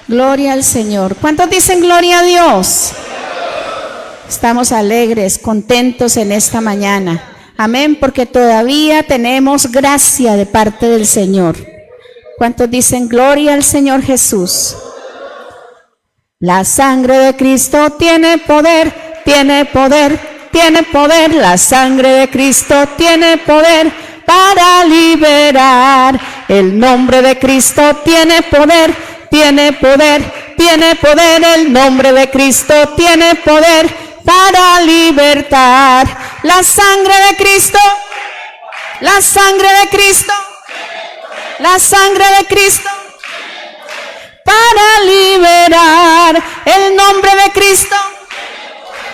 Gloria al Señor. ¿Cuántos dicen gloria a Dios? Estamos alegres, contentos en esta mañana. Amén, porque todavía tenemos gracia de parte del Señor. ¿Cuántos dicen gloria al Señor Jesús? La sangre de Cristo tiene poder, tiene poder, tiene poder. La sangre de Cristo tiene poder para liberar. El nombre de Cristo tiene poder, tiene poder, tiene poder. El nombre de Cristo tiene poder para libertar. La sangre de Cristo, la sangre de Cristo, la sangre de Cristo para liberar. El nombre de Cristo,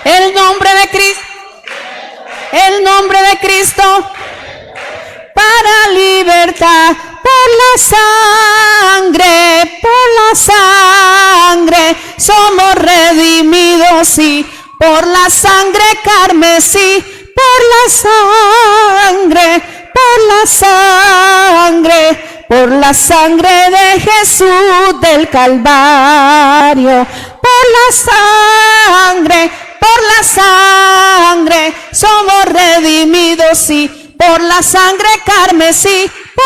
el nombre de Cristo, el nombre de Cristo para libertad. Por la sangre somos redimidos, sí, por la sangre carmesí, por la sangre de Jesús del Calvario, por la sangre somos redimidos, sí, por la sangre carmesí, por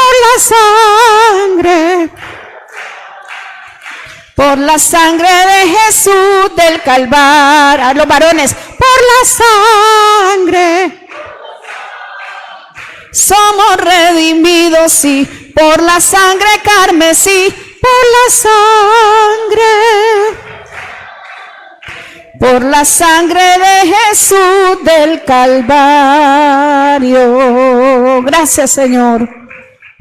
la sangre de Jesús del Calvario. A los varones, por la sangre somos redimidos, sí, por la sangre carmesí, por la sangre de Jesús del Calvario. Gracias, Señor.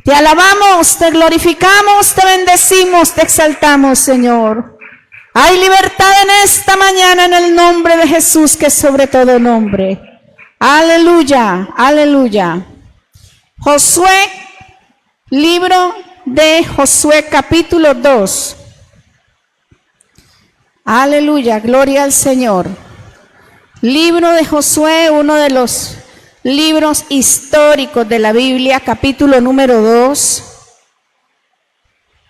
Te alabamos, te glorificamos, te bendecimos, te exaltamos, Señor. Hay libertad en esta mañana en el nombre de Jesús, que es sobre todo nombre. Aleluya, aleluya. Josué, libro de Josué, capítulo 2. Aleluya, gloria al Señor. Libro de Josué, uno de los libros históricos de la Biblia, capítulo número 2.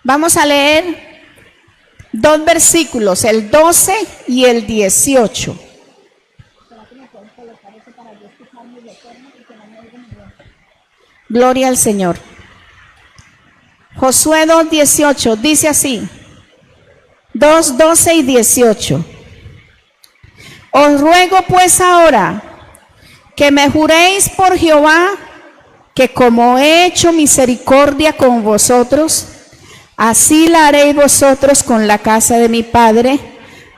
Vamos a leer dos versículos, el 12 y el 18. Gloria al Señor. Josué 2:18 dice así: 2, 12 y 18. Os ruego pues ahora que me juréis por Jehová, que como he hecho misericordia con vosotros, así la haréis vosotros con la casa de mi padre,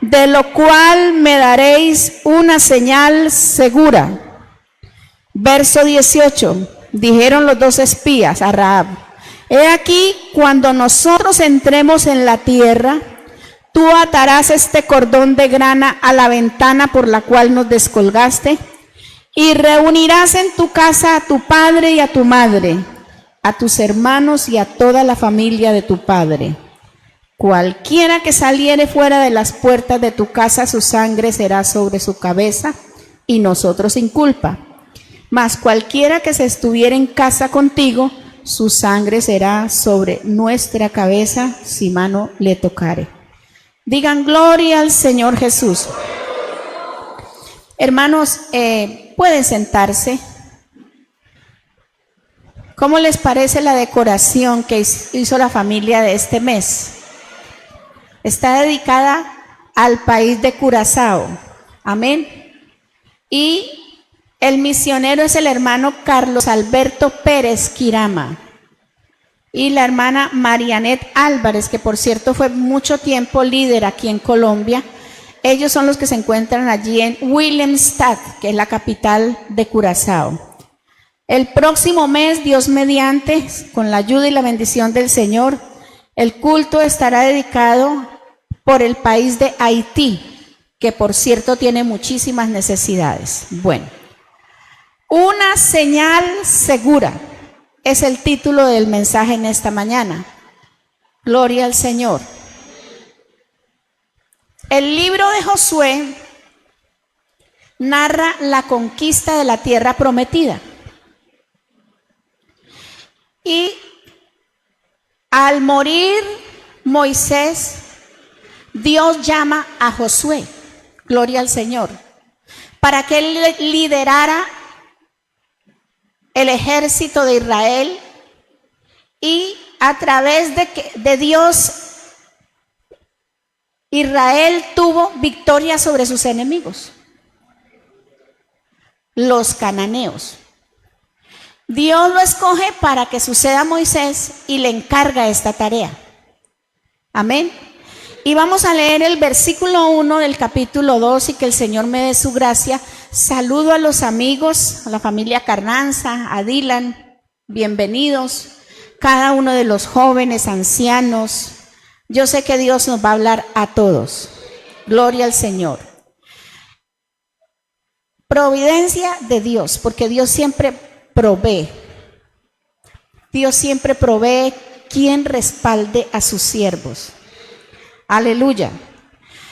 de lo cual me daréis una señal segura. Verso 18. Dijeron los dos espías a Rahab: he aquí, cuando nosotros entremos en la tierra, tú atarás este cordón de grana a la ventana por la cual nos descolgaste, y reunirás en tu casa a tu padre y a tu madre, a tus hermanos y a toda la familia de tu padre. Cualquiera que saliere fuera de las puertas de tu casa, su sangre será sobre su cabeza, y nosotros sin culpa. Mas cualquiera que se estuviera en casa contigo, su sangre será sobre nuestra cabeza, si mano le tocare. Digan gloria al Señor Jesús. Hermanos, pueden sentarse. ¿Cómo les parece la decoración que hizo la familia de este mes? Está dedicada al país de Curazao. Amén. Y el misionero es el hermano Carlos Alberto Pérez Quirama y la hermana Marianet Álvarez, que por cierto fue mucho tiempo líder aquí en Colombia. Ellos son los que se encuentran allí en Willemstad, que es la capital de Curazao. El próximo mes, Dios mediante, con la ayuda y la bendición del Señor, el culto estará dedicado por el país de Haití, que por cierto tiene muchísimas necesidades. Bueno, una señal segura es el título del mensaje en esta mañana. Gloria al Señor. El libro de Josué narra la conquista de la tierra prometida. Y al morir Moisés, Dios llama a Josué, gloria al Señor, para que él liderara el ejército de Israel y a través de Dios, Israel tuvo victoria sobre sus enemigos, los cananeos. Dios lo escoge para que suceda a Moisés y le encarga esta tarea. Amén. Y vamos a leer el versículo 1 del capítulo 2 y que el Señor me dé su gracia. Saludo a los amigos, a la familia Carranza, a Dylan, bienvenidos. Cada uno de los jóvenes, ancianos. Yo sé que Dios nos va a hablar a todos. Gloria al Señor. Providencia de Dios, porque Dios siempre provee. Dios siempre provee quien respalde a sus siervos. Aleluya.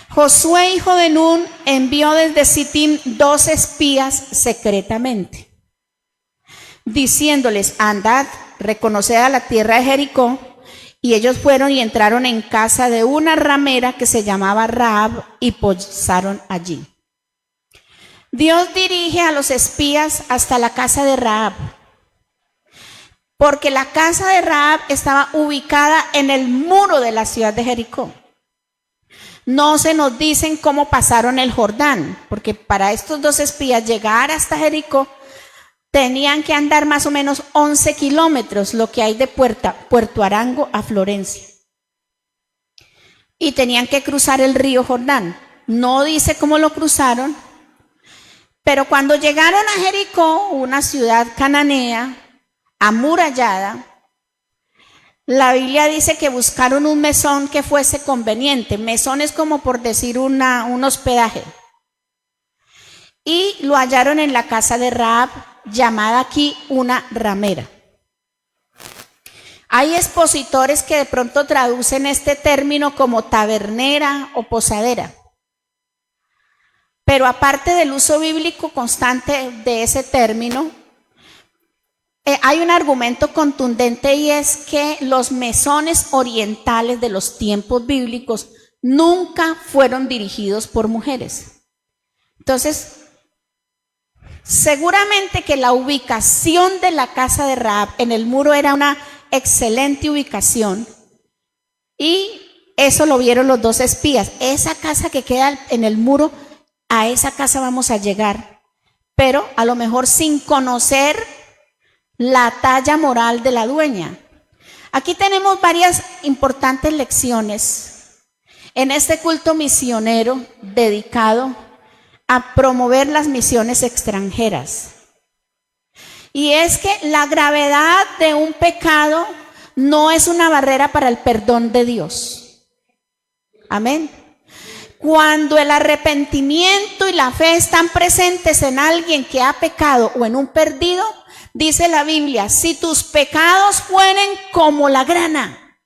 Josué, hijo de Nun, envió desde Sittim 2 espías secretamente, diciéndoles: andad, reconoced a la tierra de Jericó. Y ellos fueron y entraron en casa de una ramera que se llamaba Rahab y posaron allí. Dios dirige a los espías hasta la casa de Rahab, porque la casa de Rahab estaba ubicada en el muro de la ciudad de Jericó. No se nos dicen cómo pasaron el Jordán, porque para estos 2 espías llegar hasta Jericó tenían que andar más o menos 11 kilómetros, lo que hay de Puerto Arango a Florencia. Y tenían que cruzar el río Jordán. No dice cómo lo cruzaron, pero cuando llegaron a Jericó, una ciudad cananea, amurallada, la Biblia dice que buscaron un mesón que fuese conveniente. Mesón es como por decir un hospedaje. Y lo hallaron en la casa de Rahab, llamada aquí una ramera. Hay expositores que de pronto traducen este término como tabernera o posadera. Pero aparte del uso bíblico constante de ese término, hay un argumento contundente y es que los mesones orientales de los tiempos bíblicos nunca fueron dirigidos por mujeres. Entonces, seguramente que la ubicación de la casa de Rahab en el muro era una excelente ubicación y eso lo vieron los 2 espías. Esa casa que queda en el muro, a esa casa vamos a llegar, pero a lo mejor sin conocer la talla moral de la dueña. Aquí tenemos varias importantes lecciones en este culto misionero dedicado a promover las misiones extranjeras. Y es que la gravedad de un pecado no es una barrera para el perdón de Dios. Amén. Cuando el arrepentimiento y la fe están presentes en alguien que ha pecado o en un perdido, dice la Biblia: si tus pecados fueren como la grana,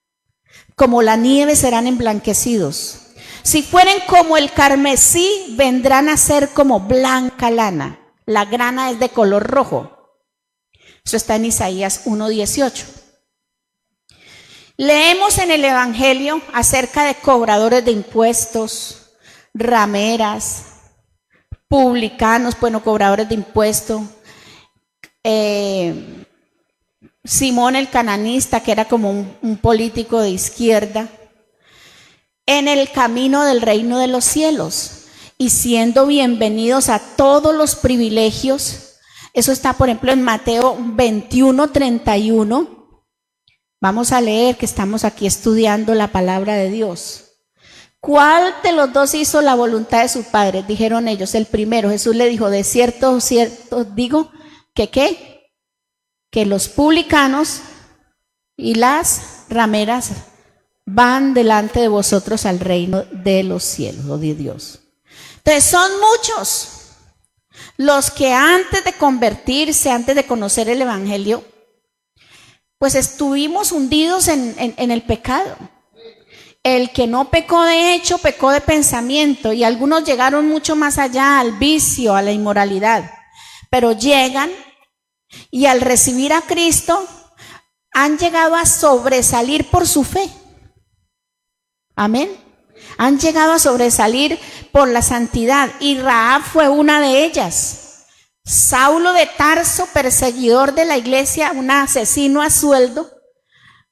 como la nieve serán emblanquecidos. Si fueren como el carmesí, vendrán a ser como blanca lana. La grana es de color rojo. Eso está en Isaías 1:18. Leemos en el Evangelio acerca de cobradores de impuestos, rameras, publicanos, bueno, cobradores de impuestos, Simón el cananista, que era como un político de izquierda, en el camino del reino de los cielos y siendo bienvenidos a todos los privilegios. Eso está, por ejemplo, en Mateo 21:31. Vamos a leer, que estamos aquí estudiando la palabra de Dios. ¿Cuál de los 2 hizo la voluntad de su padre? Dijeron ellos, el primero. Jesús le dijo: de cierto, cierto digo que ¿qué? Que los publicanos y las rameras van delante de vosotros al reino de los cielos o de Dios. Entonces son muchos los que antes de convertirse, antes de conocer el Evangelio, pues estuvimos hundidos en el pecado. El que no pecó de hecho, pecó de pensamiento, y algunos llegaron mucho más allá, al vicio, a la inmoralidad. Pero llegan y al recibir a Cristo han llegado a sobresalir por su fe. Amén. Han llegado a sobresalir por la santidad, y Rahab fue una de ellas. Saulo de Tarso, perseguidor de la iglesia, un asesino a sueldo,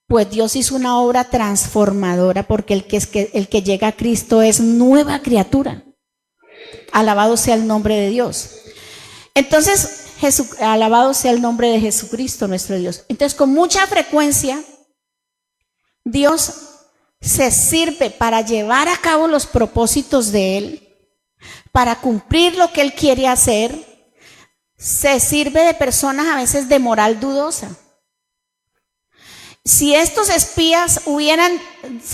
pues Dios hizo una obra transformadora, porque el que llega a Cristo es nueva criatura. Alabado sea el nombre de Dios. Entonces, alabado sea el nombre de Jesucristo nuestro Dios. Entonces, con mucha frecuencia, Dios se sirve para llevar a cabo los propósitos de Él, para cumplir lo que Él quiere hacer. Se sirve de personas a veces de moral dudosa. Si estos espías se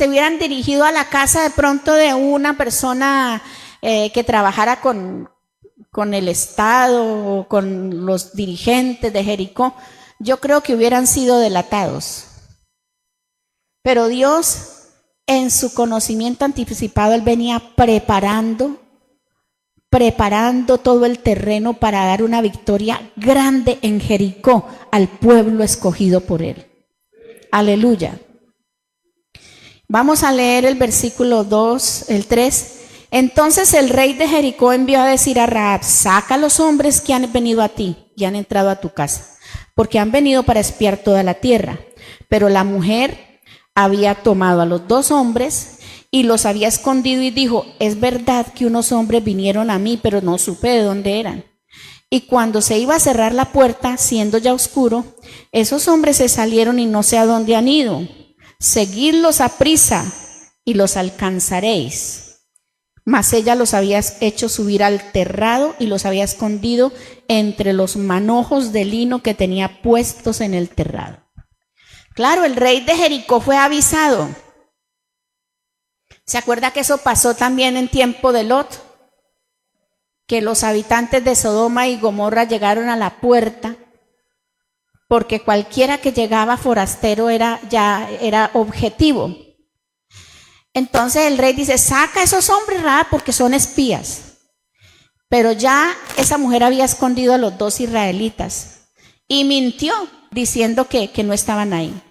hubieran dirigido a la casa de pronto de una persona que trabajara con el Estado o con los dirigentes de Jericó, yo creo que hubieran sido delatados. Pero Dios, en su conocimiento anticipado, Él venía preparando todo el terreno para dar una victoria grande en Jericó al pueblo escogido por Él. Aleluya. Vamos a leer el versículo 2, el 3. Entonces el rey de Jericó envió a decir a Rahab: saca a los hombres que han venido a ti y han entrado a tu casa, porque han venido para espiar toda la tierra. Pero la mujer había tomado a los 2 hombres y los había escondido, y dijo: es verdad que unos hombres vinieron a mí, pero no supe de dónde eran. Y cuando se iba a cerrar la puerta, siendo ya oscuro, esos hombres se salieron y no sé a dónde han ido. Seguidlos aprisa y los alcanzaréis. Mas ella los había hecho subir al terrado y los había escondido entre los manojos de lino que tenía puestos en el terrado. Claro, el rey de Jericó fue avisado. ¿Se acuerda que eso pasó también en tiempo de Lot? Que los habitantes de Sodoma y Gomorra llegaron a la puerta, porque cualquiera que llegaba forastero era objetivo. Entonces el rey dice: saca a esos hombres, Rahab, porque son espías. Pero ya esa mujer había escondido a los 2 israelitas y mintió diciendo que no estaban ahí.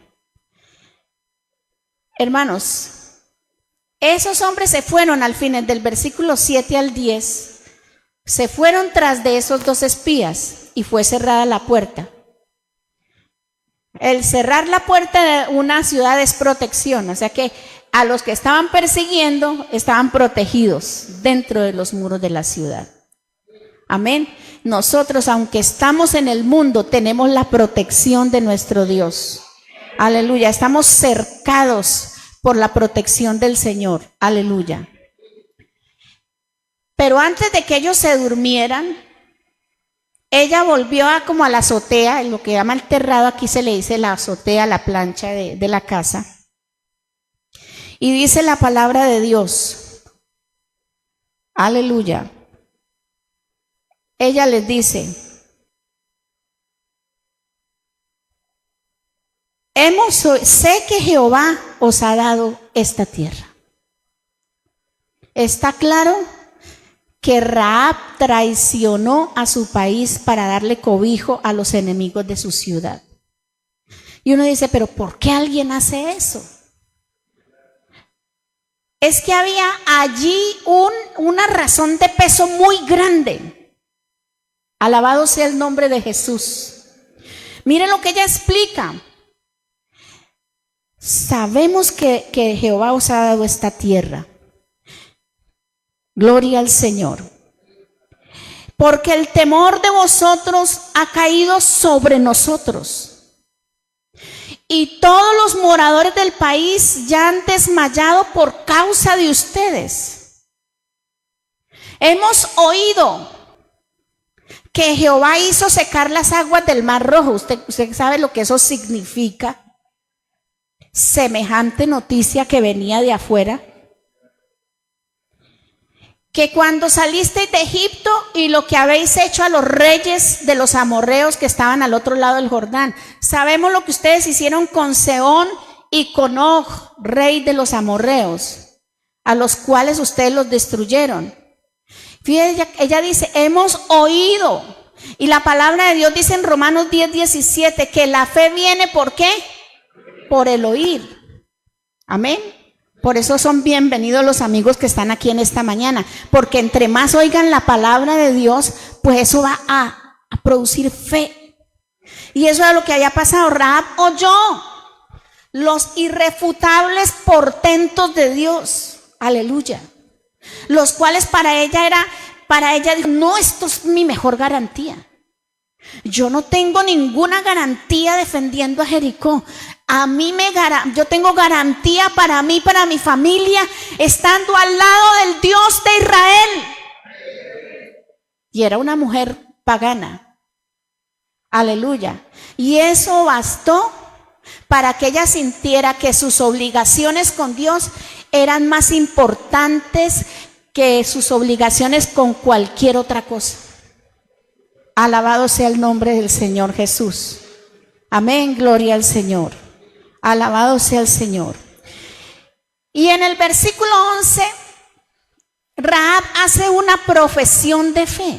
Hermanos, esos hombres se fueron al fin, del versículo 7 al 10, se fueron tras de esos 2 espías y fue cerrada la puerta. El cerrar la puerta de una ciudad es protección, o sea que a los que estaban persiguiendo estaban protegidos dentro de los muros de la ciudad. Amén. Nosotros, aunque estamos en el mundo, tenemos la protección de nuestro Dios. Aleluya. Estamos cercados por la protección del Señor. Aleluya. Pero antes de que ellos se durmieran, ella volvió como a la azotea, en lo que llama el terrado. Aquí se le dice la azotea, la plancha de la casa. Y dice la palabra de Dios. Aleluya. Ella les dice: sé que Jehová os ha dado esta tierra. Está claro que Rahab traicionó a su país para darle cobijo a los enemigos de su ciudad. Y uno dice: ¿pero por qué alguien hace eso? Es que había allí una razón de peso muy grande. Alabado sea el nombre de Jesús. Miren lo que ella explica. Sabemos que Jehová os ha dado esta tierra. Gloria al Señor. Porque el temor de vosotros ha caído sobre nosotros. Y todos los moradores del país ya han desmayado por causa de ustedes. Hemos oído que Jehová hizo secar las aguas del Mar Rojo. Usted sabe lo que eso significa. Semejante noticia que venía de afuera. Que cuando salisteis de Egipto y lo que habéis hecho a los reyes de los amorreos que estaban al otro lado del Jordán. Sabemos lo que ustedes hicieron con Sehón y con Og, rey de los amorreos, a los cuales ustedes los destruyeron. Fíjense, ella dice, hemos oído. Y la palabra de Dios dice en Romanos 10:17 que la fe viene ¿por qué? Por el oír. Amén. Por eso son bienvenidos los amigos que están aquí en esta mañana, porque entre más oigan la palabra de Dios, pues eso va a producir fe. Y eso es lo que haya pasado. Rahab oyó los irrefutables portentos de Dios, aleluya, los cuales para ella dijo, no, esto es mi mejor garantía. Yo no tengo ninguna garantía defendiendo a Jericó. Yo tengo garantía para mí, para mi familia, estando al lado del Dios de Israel. Y era una mujer pagana. Aleluya. Y eso bastó para que ella sintiera que sus obligaciones con Dios eran más importantes que sus obligaciones con cualquier otra cosa. Alabado sea el nombre del Señor Jesús. Amén, gloria al Señor. Alabado sea el Señor. Y en el versículo 11, Rahab hace una profesión de fe.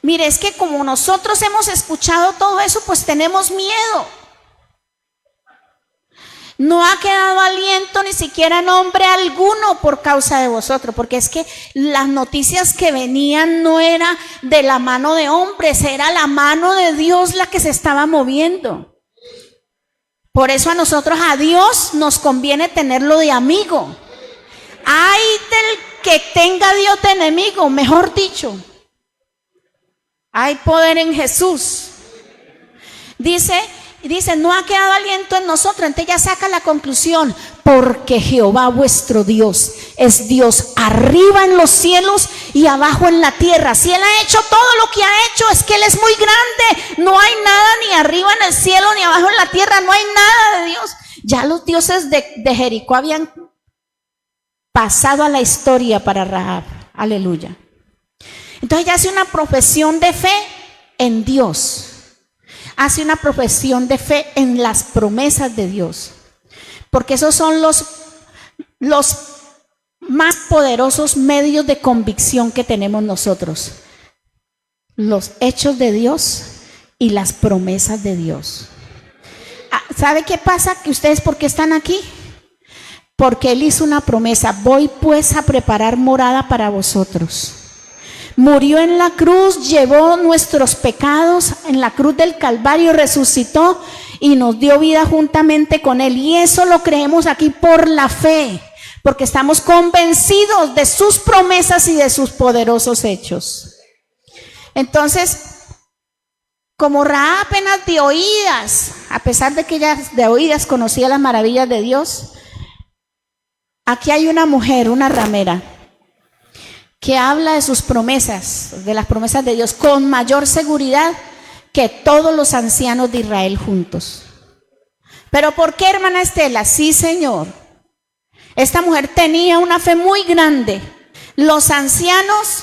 Mire, es que como nosotros hemos escuchado todo eso, pues tenemos miedo. No ha quedado aliento ni siquiera nombre alguno por causa de vosotros, porque es que las noticias que venían no era de la mano de hombres, era la mano de Dios la que se estaba moviendo. Por eso a nosotros, a Dios, nos conviene tenerlo de amigo. Ay del que tenga a Dios de enemigo, mejor dicho. Hay poder en Jesús. Dice, no ha quedado aliento en nosotros. Entonces ya saca la conclusión, porque Jehová vuestro Dios es Dios arriba en los cielos y abajo en la tierra. Si Él ha hecho todo lo que ha hecho, es que Él es muy grande. No hay nada ni arriba en el cielo ni abajo en la tierra, no hay nada de Dios. Ya los dioses de Jericó habían pasado a la historia para Rahab. Aleluya. Entonces ella hace una profesión de fe en Dios. Hace una profesión de fe en las promesas de Dios, porque esos son los más poderosos medios de convicción que tenemos nosotros: los hechos de Dios y las promesas de Dios. ¿Sabe qué pasa? Que ustedes, ¿por qué están aquí? Porque Él hizo una promesa: voy pues a preparar morada para vosotros. Murió en la cruz, llevó nuestros pecados en la cruz del Calvario, resucitó y nos dio vida juntamente con Él. Y eso lo creemos aquí por la fe, porque estamos convencidos de sus promesas y de sus poderosos hechos. Entonces, como Rahab apenas de oídas, a pesar de que ella de oídas conocía las maravillas de Dios, aquí hay una mujer, una ramera, que habla de sus promesas, de las promesas de Dios, con mayor seguridad que todos los ancianos de Israel juntos. ¿Pero por qué, hermana Estela? Sí, Señor. Esta mujer tenía una fe muy grande. Los ancianos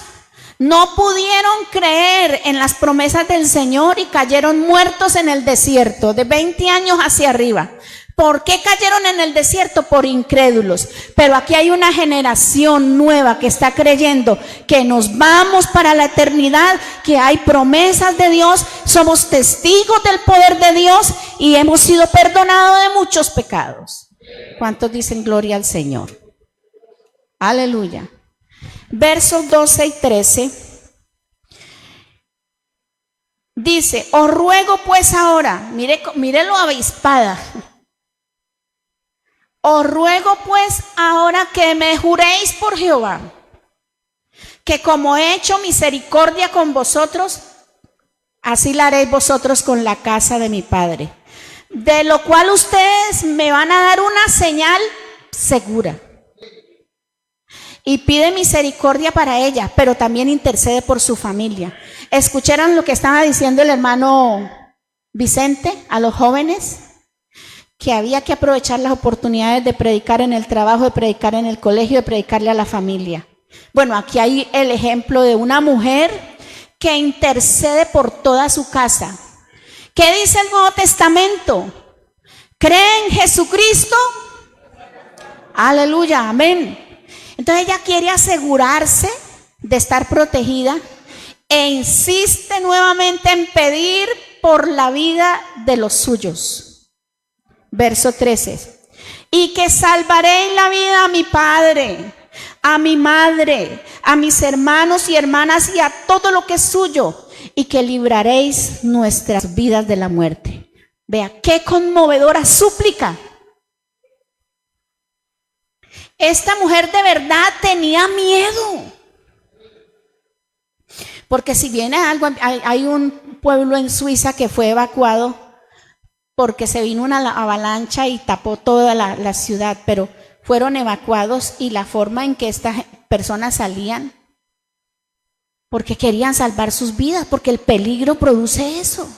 no pudieron creer en las promesas del Señor y cayeron muertos en el desierto, de 20 años hacia arriba. ¿Por qué cayeron en el desierto? Por incrédulos. Pero aquí hay una generación nueva que está creyendo que nos vamos para la eternidad, que hay promesas de Dios, somos testigos del poder de Dios y hemos sido perdonados de muchos pecados. ¿Cuántos dicen gloria al Señor? Aleluya. Versos 12 y 13. Dice, os ruego pues ahora, mire lo avispada. Os ruego pues ahora que me juréis por Jehová, que como he hecho misericordia con vosotros, así la haréis vosotros con la casa de mi padre. De lo cual ustedes me van a dar una señal segura. Y pide misericordia para ella, pero también intercede por su familia. ¿Escucharon lo que estaba diciendo el hermano Vicente a los jóvenes? Que había que aprovechar las oportunidades de predicar en el trabajo, de predicar en el colegio, de predicarle a la familia. Bueno, aquí hay el ejemplo de una mujer que intercede por toda su casa. ¿Qué dice el Nuevo Testamento? ¿Cree en Jesucristo? Aleluya, amén. Entonces ella quiere asegurarse de estar protegida e insiste nuevamente en pedir por la vida de los suyos. Verso 13. Y que salvaré la vida a mi padre, a mi madre, a mis hermanos y hermanas y a todo lo que es suyo, y que libraréis nuestras vidas de la muerte. Vea, qué conmovedora súplica. Esta mujer de verdad tenía miedo. Porque si viene algo, hay un pueblo en Suiza que fue evacuado porque se vino una avalancha y tapó toda la ciudad, pero fueron evacuados, y la forma en que estas personas salían, porque querían salvar sus vidas, porque el peligro produce eso.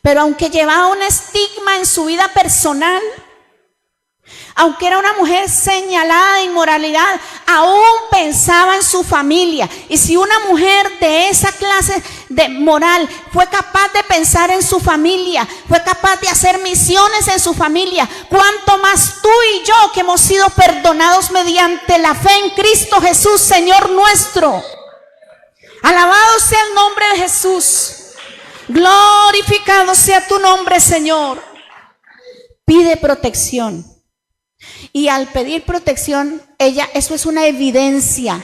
Pero aunque llevaba un estigma en su vida personal, aunque era una mujer señalada de inmoralidad, aún pensaba en su familia. Y si una mujer de esa clase de moral fue capaz de pensar en su familia, fue capaz de hacer misiones en su familia, ¿cuánto más tú y yo, que hemos sido perdonados mediante la fe en Cristo Jesús, Señor nuestro? Alabado sea el nombre de Jesús. Glorificado sea tu nombre, Señor. Pide protección. Y al pedir protección, eso es una evidencia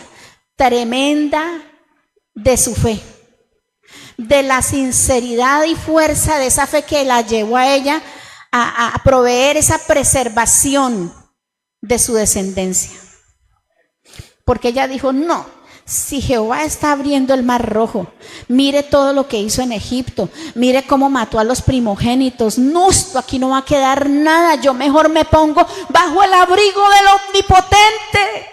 tremenda de su fe, de la sinceridad y fuerza de esa fe que la llevó a ella a proveer esa preservación de su descendencia. Porque ella dijo, no, si Jehová está abriendo el mar rojo, mire todo lo que hizo en Egipto, mire cómo mató a los primogénitos, no, esto aquí no va a quedar nada, yo mejor me pongo bajo el abrigo del Omnipotente.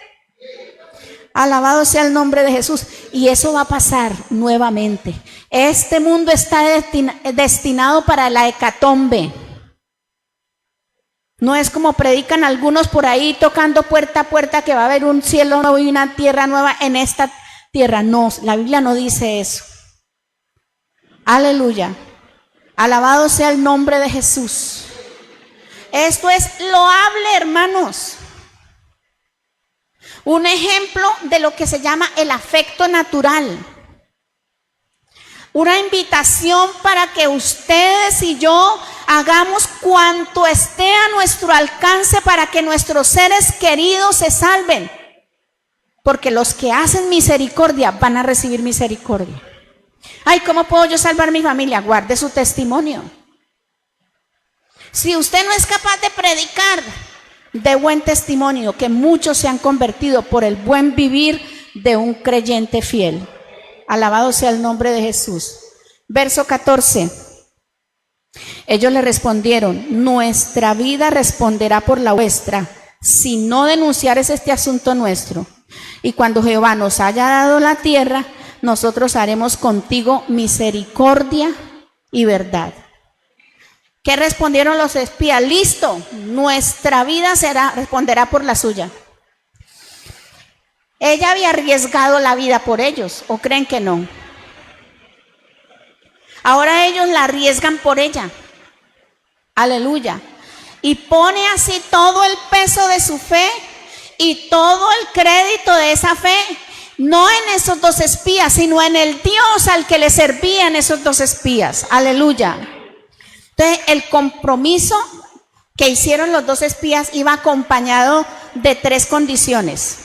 Alabado sea el nombre de Jesús. Y eso va a pasar nuevamente. Este mundo está destinado para la hecatombe. No es como predican algunos por ahí tocando puerta a puerta que va a haber un cielo nuevo y una tierra nueva en esta tierra. No, la Biblia no dice eso. Aleluya. Alabado sea el nombre de Jesús. Esto es loable, hermanos. Un ejemplo de lo que se llama el afecto natural. Una invitación para que ustedes y yo hagamos cuanto esté a nuestro alcance para que nuestros seres queridos se salven. Porque los que hacen misericordia van a recibir misericordia. Ay, ¿cómo puedo yo salvar mi familia? Guarde su testimonio. Si usted no es capaz de predicar de buen testimonio, que muchos se han convertido por el buen vivir de un creyente fiel. Alabado sea el nombre de Jesús. Verso 14. Ellos le respondieron, nuestra vida responderá por la vuestra, si no denunciares este asunto nuestro. Y cuando Jehová nos haya dado la tierra, nosotros haremos contigo misericordia y verdad. ¿Qué respondieron los espías? Listo, nuestra vida responderá por la suya. Ella había arriesgado la vida por ellos, ¿o creen que no? Ahora ellos la arriesgan por ella. Aleluya. Y pone así todo el peso de su fe y todo el crédito de esa fe, no en esos dos espías, sino en el Dios al que le servían esos dos espías. Aleluya. Entonces, el compromiso que hicieron los dos espías iba acompañado de 3 condiciones.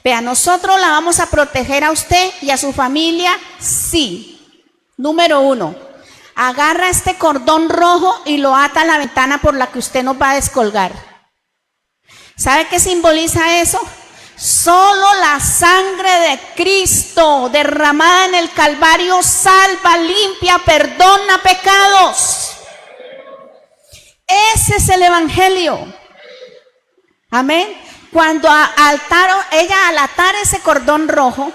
Vea, nosotros la vamos a proteger a usted y a su familia, sí. Número 1, agarra este cordón rojo y lo ata a la ventana por la que usted nos va a descolgar. ¿Sabe qué simboliza eso? Solo la sangre de Cristo derramada en el Calvario salva, limpia, perdona pecados. Ese es el evangelio. Amén. Cuando ella al atar ese cordón rojo,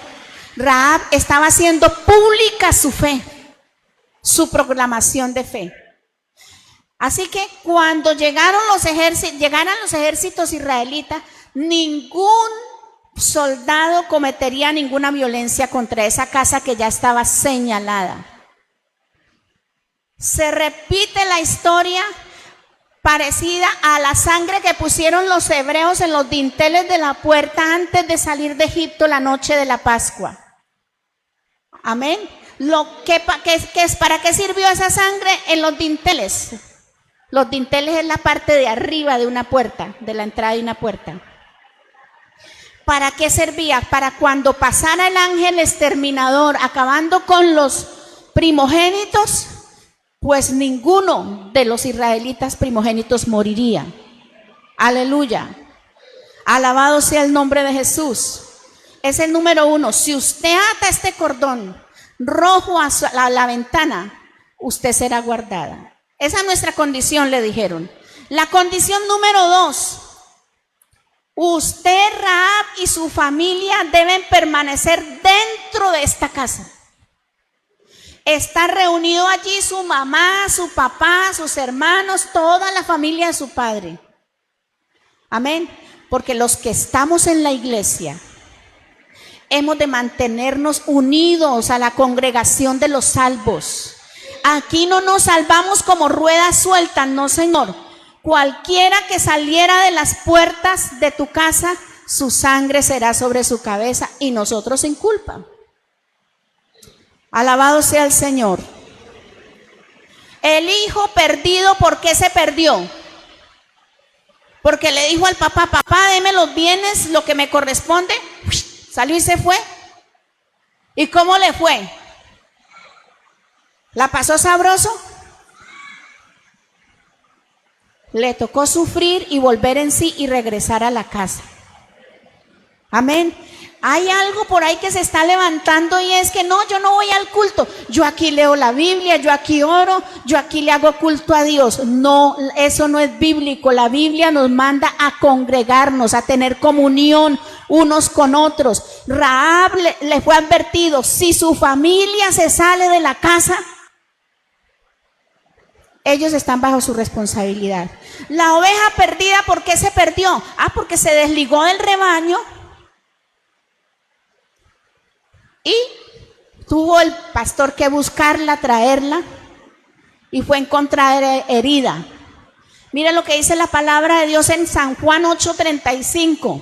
Rahab estaba haciendo pública su fe, su proclamación de fe. Así que cuando llegaran los ejércitos israelitas, ningún soldado cometería ninguna violencia contra esa casa que ya estaba señalada. Se repite la historia parecida a la sangre que pusieron los hebreos en los dinteles de la puerta antes de salir de Egipto la noche de la Pascua. Amén. ¿Para qué sirvió esa sangre en los dinteles? Los dinteles es la parte de arriba de una puerta, de la entrada de una puerta. ¿Para qué servía? Para cuando pasara el ángel exterminador acabando con los primogénitos, pues ninguno de los israelitas primogénitos moriría. Aleluya. Alabado sea el nombre de Jesús. Es el número 1. Si usted ata este cordón rojo a la ventana, usted será guardada. Esa es nuestra condición, le dijeron. La condición número 2. Usted, Rahab y su familia deben permanecer dentro de esta casa. Está reunido allí su mamá, su papá, sus hermanos, toda la familia de su padre. Amén. Porque los que estamos en la iglesia hemos de mantenernos unidos a la congregación de los salvos. Aquí no nos salvamos como ruedas sueltas, no, Señor. Cualquiera que saliera de las puertas de tu casa, su sangre será sobre su cabeza y nosotros sin culpa. Alabado sea el Señor. El hijo perdido, ¿por qué se perdió? Porque le dijo al papá, papá, deme los bienes, lo que me corresponde. Salió y se fue. ¿Y cómo le fue? ¿La pasó sabroso? Le tocó sufrir y volver en sí y regresar a la casa. Amén. Hay algo por ahí que se está levantando y es que no, yo no voy al culto. Yo aquí leo la Biblia, yo aquí oro, yo aquí le hago culto a Dios. No, eso no es bíblico. La Biblia nos manda a congregarnos, a tener comunión unos con otros. Rahab le fue advertido, si su familia se sale de la casa, ellos están bajo su responsabilidad. La oveja perdida, ¿por qué se perdió? Porque se desligó del rebaño y tuvo el pastor que buscarla, traerla, y fue encontrada herida. Mira lo que dice la palabra de Dios en San Juan 8:35.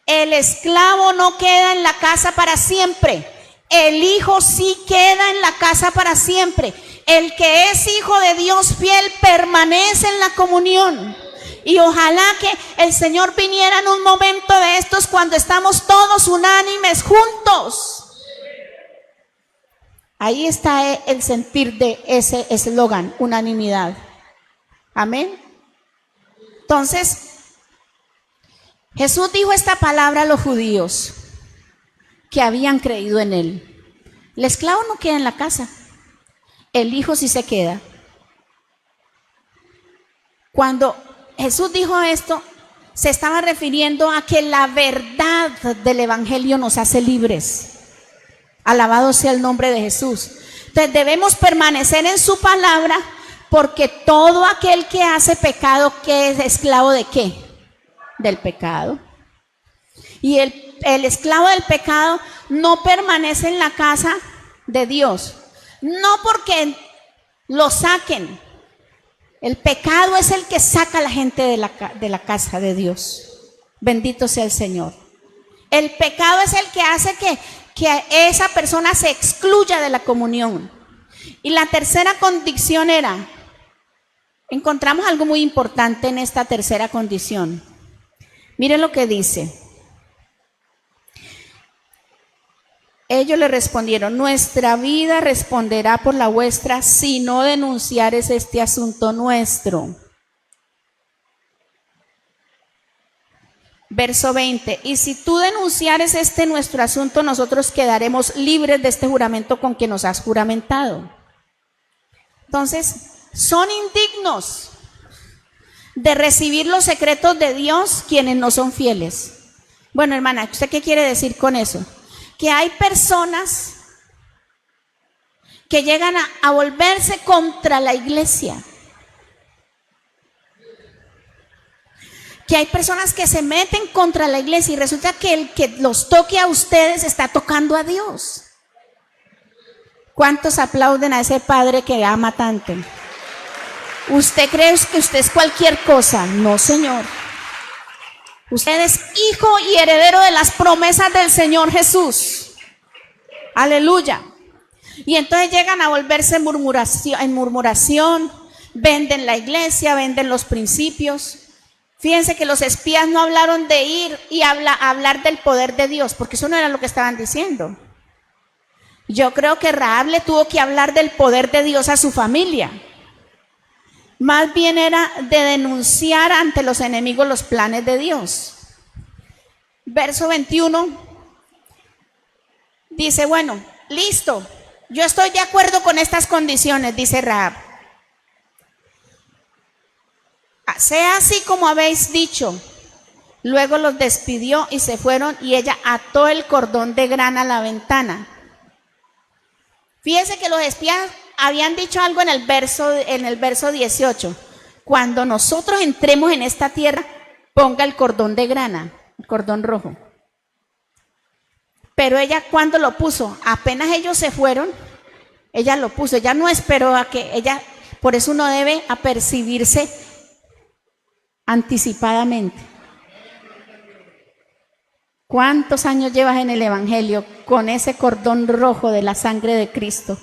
El esclavo no queda en la casa para siempre, el hijo sí queda en la casa para siempre. El que es hijo de Dios fiel permanece en la comunión. Y ojalá que el Señor viniera en un momento de estos cuando estamos todos unánimes juntos. Ahí está el sentir de ese eslogan, unanimidad. Amén. Entonces, Jesús dijo esta palabra a los judíos que habían creído en él. El esclavo no queda en la casa. El hijo sí se queda. Cuando Jesús dijo esto, se estaba refiriendo a que la verdad del evangelio nos hace libres. Alabado sea el nombre de Jesús. Entonces debemos permanecer en su palabra, porque todo aquel que hace pecado, ¿qué es esclavo de qué? Del pecado. Y el esclavo del pecado no permanece en la casa de Dios. No porque lo saquen. El pecado es el que saca a la gente de la casa de Dios. Bendito sea el Señor. El pecado es el que hace que esa persona se excluya de la comunión. Y la tercera condición encontramos algo muy importante en esta tercera condición. Miren lo que dice. Ellos le respondieron, nuestra vida responderá por la vuestra si no denunciares este asunto nuestro. Verso 20, y si tú denunciares este nuestro asunto, nosotros quedaremos libres de este juramento con que nos has juramentado. Entonces, son indignos de recibir los secretos de Dios quienes no son fieles. Bueno, hermana, ¿usted qué quiere decir con eso? Que hay personas que llegan a volverse contra la iglesia. Que hay personas que se meten contra la iglesia y resulta que el que los toque a ustedes está tocando a Dios. ¿Cuántos aplauden a ese padre que ama tanto? ¿Usted cree que usted es cualquier cosa? No, Señor. Usted es hijo y heredero de las promesas del Señor Jesús. Aleluya. Y entonces llegan a volverse en murmuración, venden la iglesia, venden los principios. Fíjense que los espías no hablaron de ir y hablar del poder de Dios, porque eso no era lo que estaban diciendo. Yo creo que Rahab le tuvo que hablar del poder de Dios a su familia. Más bien era de denunciar ante los enemigos los planes de Dios. Verso 21 dice, bueno, listo, yo estoy de acuerdo con estas condiciones, dice Rahab. Sea así como habéis dicho. Luego los despidió y se fueron y ella ató el cordón de grana a la ventana. Fíjense que los espías habían dicho algo en el verso 18. Cuando nosotros entremos en esta tierra, ponga el cordón de grana, el cordón rojo. Pero ella, ¿cuándo lo puso? Apenas ellos se fueron, ella lo puso. Ella no esperó a que ella, por eso uno debe apercibirse anticipadamente. ¿Cuántos años llevas en el Evangelio con ese cordón rojo de la sangre de Cristo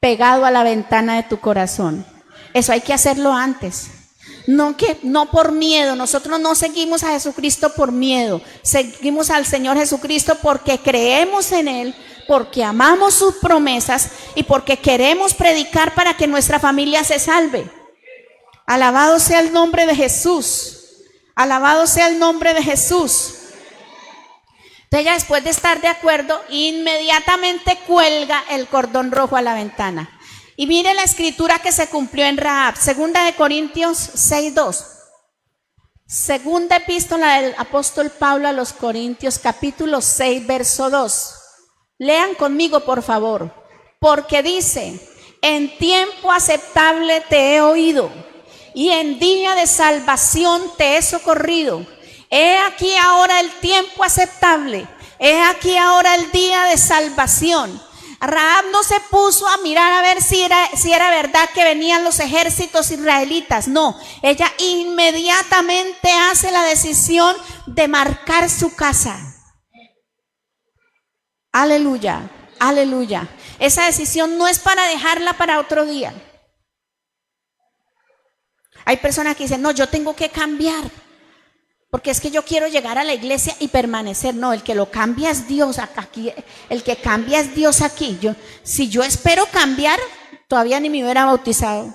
pegado a la ventana de tu corazón? Eso hay que hacerlo antes. No por miedo. Nosotros no seguimos a Jesucristo por miedo. Seguimos al Señor Jesucristo porque creemos en Él, porque amamos sus promesas y porque queremos predicar para que nuestra familia se salve. Alabado sea el nombre de Jesús. Alabado sea el nombre de Jesús. Entonces ella, después de estar de acuerdo, inmediatamente cuelga el cordón rojo a la ventana. Y mire la escritura que se cumplió en Rahab. Segunda de Corintios 6:2. Segunda epístola del apóstol Pablo a los Corintios, capítulo 6, verso 2. Lean conmigo, por favor. Porque dice, en tiempo aceptable te he oído, y en día de salvación te he socorrido. He aquí ahora el tiempo aceptable, he aquí ahora el día de salvación. Rahab no se puso a mirar a ver si era verdad que venían los ejércitos israelitas. No, ella inmediatamente hace la decisión de marcar su casa. Aleluya, aleluya. Esa decisión no es para dejarla para otro día. Hay personas que dicen, no, yo tengo que cambiar, porque es que yo quiero llegar a la iglesia y permanecer. No, el que lo cambia es Dios aquí, el que cambia es Dios aquí. Si yo espero cambiar, todavía ni me hubiera bautizado.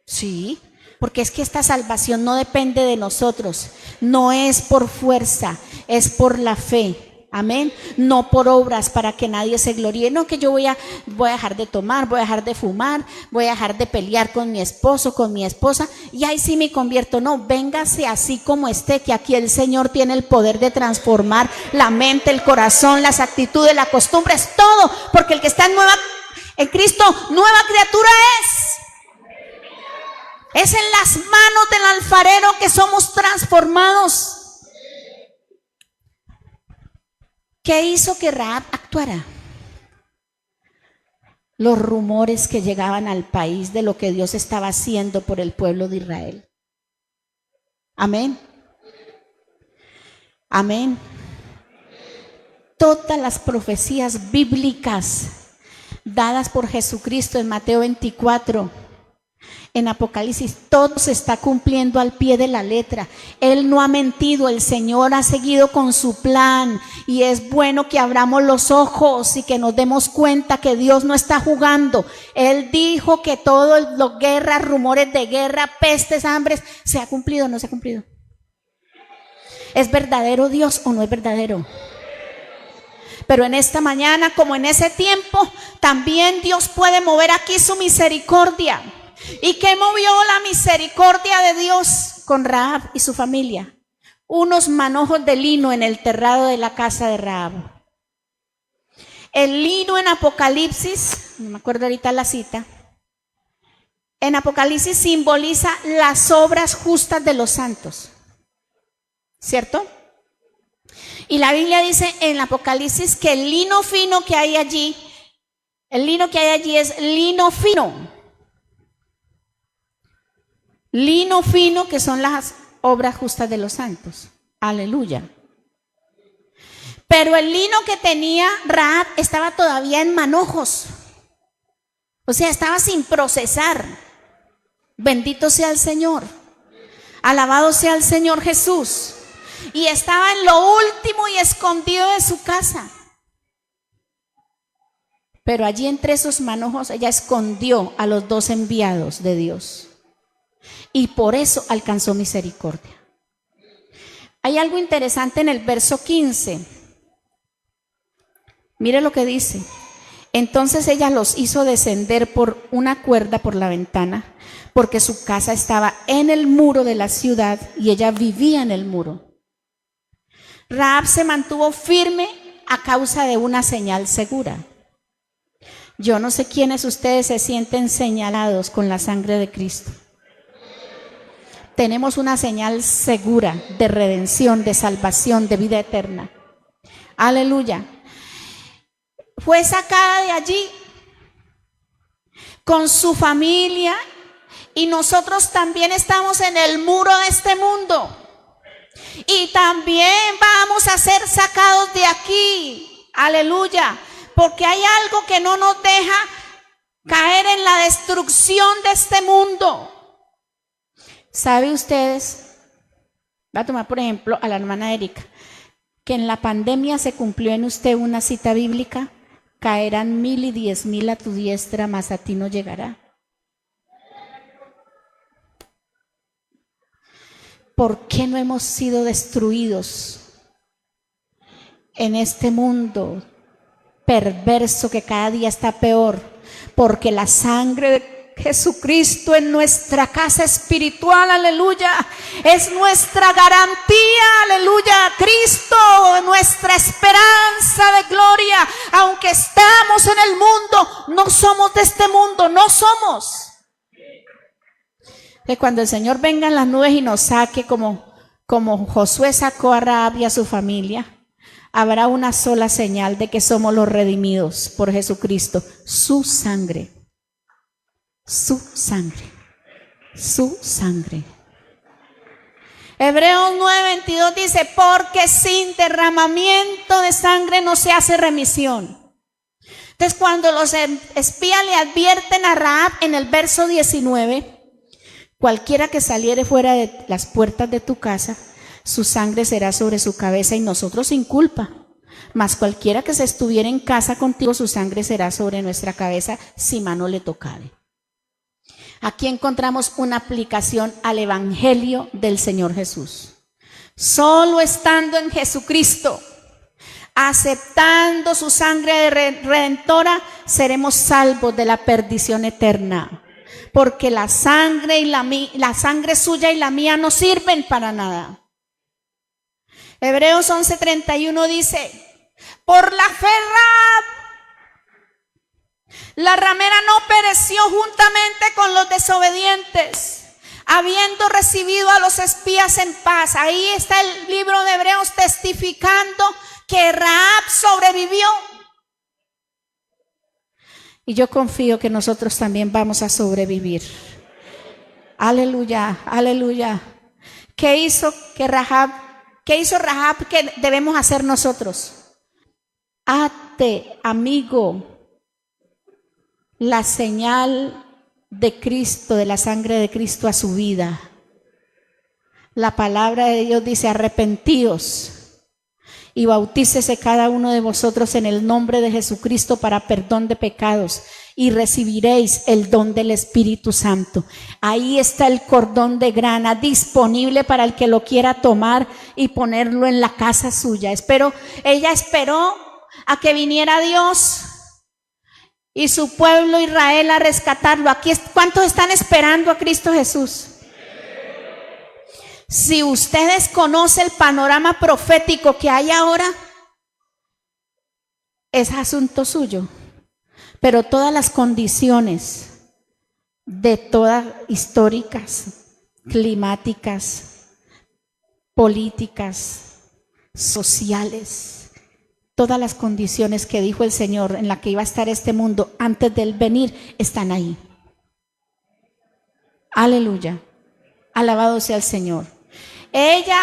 Sí, porque es que esta salvación no depende de nosotros, no es por fuerza, es por la fe. Amén, no por obras para que nadie se gloríe. No, que yo voy a dejar de tomar, voy a dejar de fumar, voy a dejar de pelear con mi esposo, con mi esposa, y ahí sí me convierto. No, véngase así como esté, que aquí el Señor tiene el poder de transformar la mente, el corazón, las actitudes, las costumbres, todo, porque el que está en Cristo, nueva criatura es. Es en las manos del alfarero que somos transformados. ¿Qué hizo que Rahab actuara? Los rumores que llegaban al país de lo que Dios estaba haciendo por el pueblo de Israel. Amén. Amén. Todas las profecías bíblicas dadas por Jesucristo en Mateo 24, en Apocalipsis, todo se está cumpliendo al pie de la letra. Él no ha mentido, el Señor ha seguido con su plan, y es bueno que abramos los ojos y que nos demos cuenta que Dios no está jugando. Él dijo que todo lo guerras, rumores de guerra, pestes, hambres, ¿se ha cumplido o no se ha cumplido? ¿Es verdadero Dios o no es verdadero? Pero en esta mañana, como en ese tiempo, también Dios puede mover aquí su misericordia. ¿Y qué movió la misericordia de Dios con Rahab y su familia? Unos manojos de lino en el terrado de la casa de Rahab. El lino en Apocalipsis, no me acuerdo ahorita la cita, en Apocalipsis simboliza las obras justas de los santos, ¿cierto? Y la Biblia dice en Apocalipsis que el lino fino que hay allí El lino que hay allí es lino fino. Lino fino, que son las obras justas de los santos. Aleluya. Pero el lino que tenía Rahab estaba todavía en manojos. O sea, estaba sin procesar. Bendito sea el Señor. Alabado sea el Señor Jesús. Y estaba en lo último y escondido de su casa. Pero allí entre esos manojos ella escondió a los 2 enviados de Dios. Y por eso alcanzó misericordia. Hay algo interesante en el verso 15. Mire lo que dice. Entonces ella los hizo descender por una cuerda por la ventana, porque su casa estaba en el muro de la ciudad y ella vivía en el muro. Rahab se mantuvo firme a causa de una señal segura. Yo no sé quiénes ustedes se sienten señalados con la sangre de Cristo. Tenemos una señal segura de redención, de salvación, de vida eterna. Aleluya. Fue sacada de allí con su familia y nosotros también estamos en el muro de este mundo. Y también vamos a ser sacados de aquí. Aleluya. Porque hay algo que no nos deja caer en la destrucción de este mundo. ¿Sabe ustedes? Va a tomar por ejemplo a la hermana Erika, que en la pandemia se cumplió en usted una cita bíblica: caerán 1000 y 10,000 a tu diestra, mas a ti no llegará. ¿Por qué no hemos sido destruidos en este mundo perverso que cada día está peor? Porque la sangre de Jesucristo en nuestra casa espiritual, aleluya, es nuestra garantía, aleluya. Cristo, nuestra esperanza de gloria. Aunque estamos en el mundo, no somos de este mundo, no somos. Que cuando el Señor venga en las nubes y nos saque como Josué sacó a Rahab y a su familia, habrá una sola señal de que somos los redimidos por Jesucristo: su sangre. Su sangre, su sangre. Hebreos 9:22 dice: porque sin derramamiento de sangre no se hace remisión. Entonces, cuando los espías le advierten a Rahab en el verso 19: cualquiera que saliere fuera de las puertas de tu casa, su sangre será sobre su cabeza y nosotros sin culpa. Mas cualquiera que se estuviera en casa contigo, su sangre será sobre nuestra cabeza si mano le tocare. Aquí encontramos una aplicación al evangelio del Señor Jesús. Solo estando en Jesucristo, aceptando su sangre redentora, seremos salvos de la perdición eterna. Porque la sangre suya y la mía no sirven para nada. Hebreos 11:31 dice: por la fe la ramera no pereció juntamente con los desobedientes, habiendo recibido a los espías en paz. Ahí está el libro de Hebreos testificando que Rahab sobrevivió. Y yo confío que nosotros también vamos a sobrevivir. Aleluya, aleluya. ¿Qué hizo Rahab? ¿Qué debemos hacer nosotros? Ate, amigo, la señal de Cristo, de la sangre de Cristo a su vida. La palabra de Dios dice: arrepentíos y bautícese cada uno de vosotros en el nombre de Jesucristo para perdón de pecados y recibiréis el don del Espíritu Santo. Ahí está el cordón de grana disponible para el que lo quiera tomar y ponerlo en la casa suya. Ella esperó a que viniera Dios y su pueblo Israel a rescatarlo. Aquí, ¿cuántos están esperando a Cristo Jesús? Si usted desconoce el panorama profético que hay ahora, es asunto suyo. Pero todas las condiciones de todas históricas, climáticas, políticas, sociales, Todas las condiciones que dijo el Señor en la que iba a estar este mundo antes de Él venir están ahí. Aleluya. Alabado sea el Señor. Ella,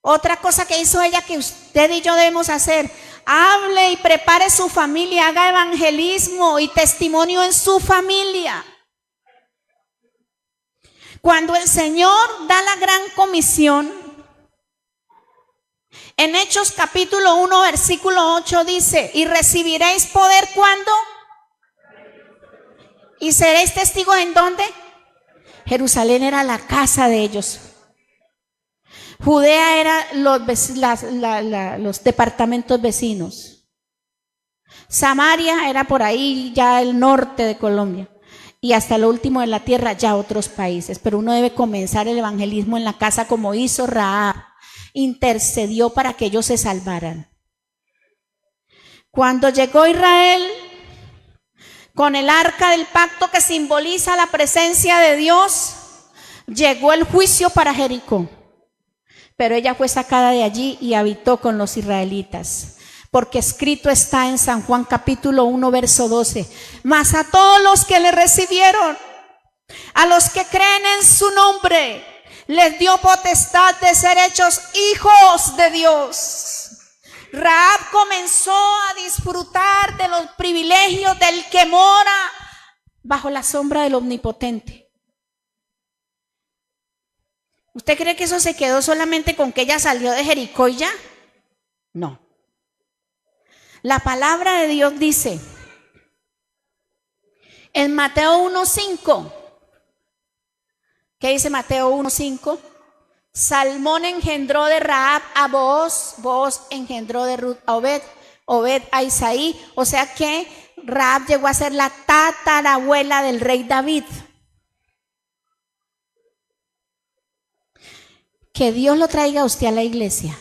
otra cosa que hizo ella que usted y yo debemos hacer: hable y prepare su familia, haga evangelismo y testimonio en su familia. Cuando el Señor da la gran comisión, en Hechos capítulo 1 versículo 8 dice: y recibiréis poder ¿cuándo? Y seréis testigos ¿en dónde? Jerusalén era la casa de ellos. Judea era los departamentos vecinos. Samaria era por ahí ya el norte de Colombia. Y hasta lo último de la tierra ya otros países. Pero uno debe comenzar el evangelismo en la casa como hizo Rahab. Intercedió para que ellos se salvaran. Cuando llegó Israel con el arca del pacto que simboliza la presencia de Dios, llegó el juicio para Jericó. Pero ella fue sacada de allí y habitó con los israelitas. Porque escrito está en San Juan capítulo 1 verso 12: mas a todos los que le recibieron, a los que creen en su nombre, les dio potestad de ser hechos hijos de Dios. Rahab comenzó a disfrutar de los privilegios del que mora bajo la sombra del Omnipotente. ¿Usted cree que eso se quedó solamente con que ella salió de Jericó y ya? No. La palabra de Dios dice en Mateo 1:5, ¿qué dice Mateo 1:5? Salmón engendró de Rahab a Booz, Booz engendró de Ruth a Obed, Obed a Isaí. O sea que Rahab llegó a ser la tatarabuela del rey David. Que Dios lo traiga a usted a la iglesia,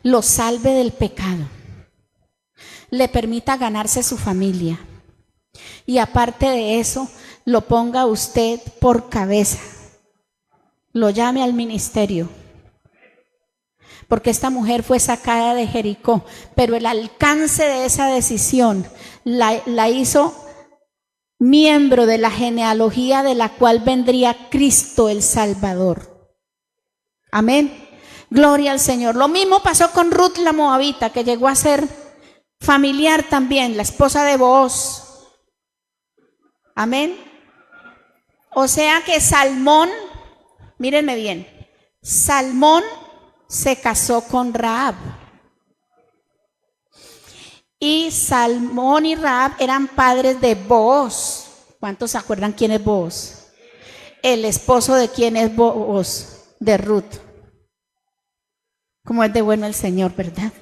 lo salve del pecado, le permita ganarse su familia y aparte de eso lo ponga usted por cabeza, lo llame al ministerio, porque esta mujer fue sacada de Jericó, pero el alcance de esa decisión la hizo miembro de la genealogía de la cual vendría Cristo el Salvador. Amén. Gloria al Señor. Lo mismo pasó con Ruth la Moabita, que llegó a ser familiar también, la esposa de Booz. Amén. O sea que Salmón, mírenme bien, Salmón se casó con Rahab. Y Salmón y Rahab eran padres de Booz. ¿Cuántos se acuerdan quién es Booz? El esposo de quién es Booz, de Ruth. Como es de bueno el Señor, ¿verdad?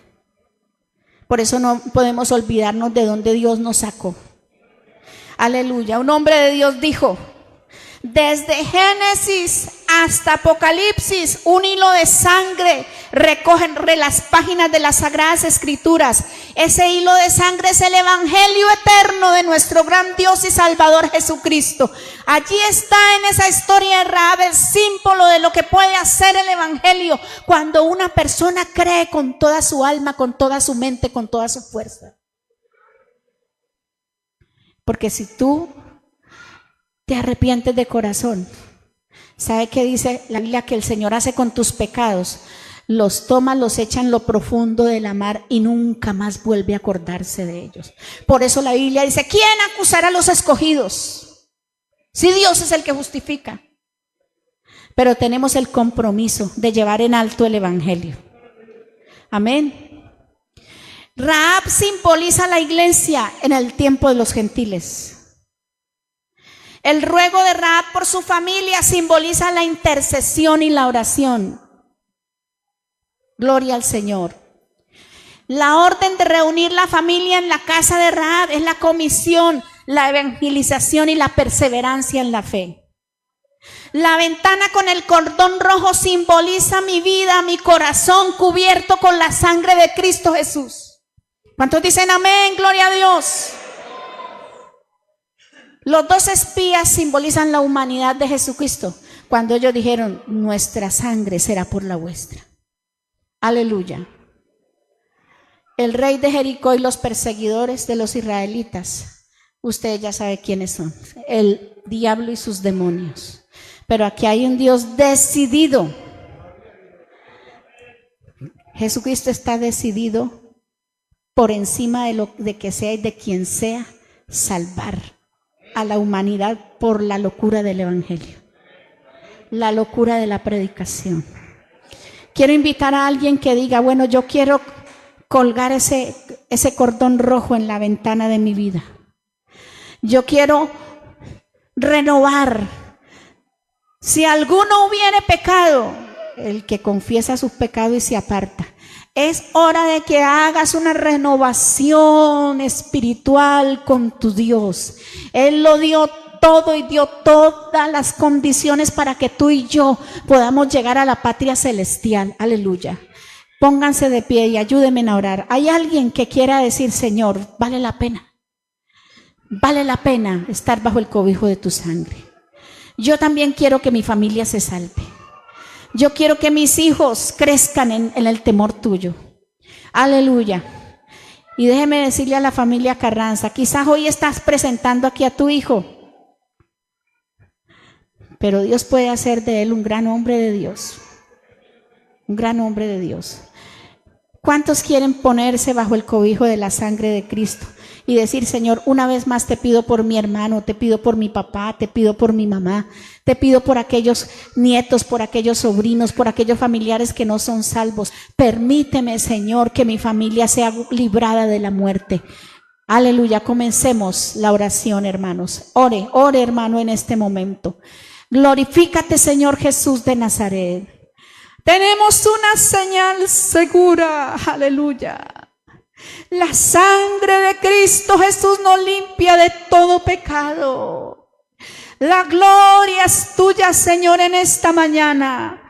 Por eso no podemos olvidarnos de dónde Dios nos sacó. Aleluya. Un hombre de Dios dijo: desde Génesis hasta Apocalipsis, un hilo de sangre recoge las páginas de las Sagradas Escrituras. Ese hilo de sangre es el Evangelio eterno de nuestro gran Dios y Salvador Jesucristo. Allí está en esa historia de Rahab el símbolo de lo que puede hacer el Evangelio cuando una persona cree con toda su alma, con toda su mente, con toda su fuerza. Porque si tú te arrepientes de corazón, ¿sabe qué dice la Biblia que el Señor hace con tus pecados? Los toma, los echa en lo profundo de la mar y nunca más vuelve a acordarse de ellos. Por eso la Biblia dice: ¿quién acusará a los escogidos? Si Dios es el que justifica. Pero tenemos el compromiso de llevar en alto el Evangelio. Amén. Rahab simboliza la iglesia en el tiempo de los gentiles. El ruego de Rahab por su familia simboliza la intercesión y la oración. Gloria al Señor. La orden de reunir la familia en la casa de Rahab es la comisión, la evangelización y la perseverancia en la fe. La ventana con el cordón rojo simboliza mi vida, mi corazón cubierto con la sangre de Cristo Jesús. ¿Cuántos dicen amén? Gloria a Dios. Los dos espías simbolizan la humanidad de Jesucristo cuando ellos dijeron: nuestra sangre será por la vuestra. Aleluya. el rey de Jericó y los perseguidores de los israelitas. Usted ya sabe quiénes son, el diablo y sus demonios. Pero aquí hay un Dios decidido. Jesucristo está decidido por encima de que sea y de quien sea, salvar a la humanidad por la locura del evangelio, la locura de la predicación. Quiero invitar a alguien que diga, bueno, yo quiero colgar ese cordón rojo en la ventana de mi vida. Yo quiero renovar. Si alguno hubiere pecado, el que confiesa sus pecados y se aparta. Es hora de que hagas una renovación espiritual con tu Dios. Él lo dio todo y dio todas las condiciones para que tú y yo podamos llegar a la patria celestial. Aleluya. Pónganse de pie y ayúdenme a orar. Hay alguien que quiera decir, Señor, vale la pena estar bajo el cobijo de tu sangre. Yo también quiero que mi familia se salve. Yo quiero que mis hijos crezcan en el temor tuyo. Aleluya. Y déjeme decirle a la familia Carranza, quizás hoy estás presentando aquí a tu hijo, pero Dios puede hacer de él un gran hombre de Dios. Un gran hombre de Dios. ¿Cuántos quieren ponerse bajo el cobijo de la sangre de Cristo y decir, Señor, una vez más te pido por mi hermano, te pido por mi papá, te pido por mi mamá, te pido por aquellos nietos, por aquellos sobrinos, por aquellos familiares que no son salvos? Permíteme, Señor, que mi familia sea librada de la muerte. Aleluya, comencemos la oración, hermanos. Ore hermano en este momento. Glorifícate, Señor Jesús de Nazaret. Tenemos una señal segura, aleluya. La sangre de Cristo Jesús nos limpia de todo pecado. La gloria es tuya, Señor, en esta mañana.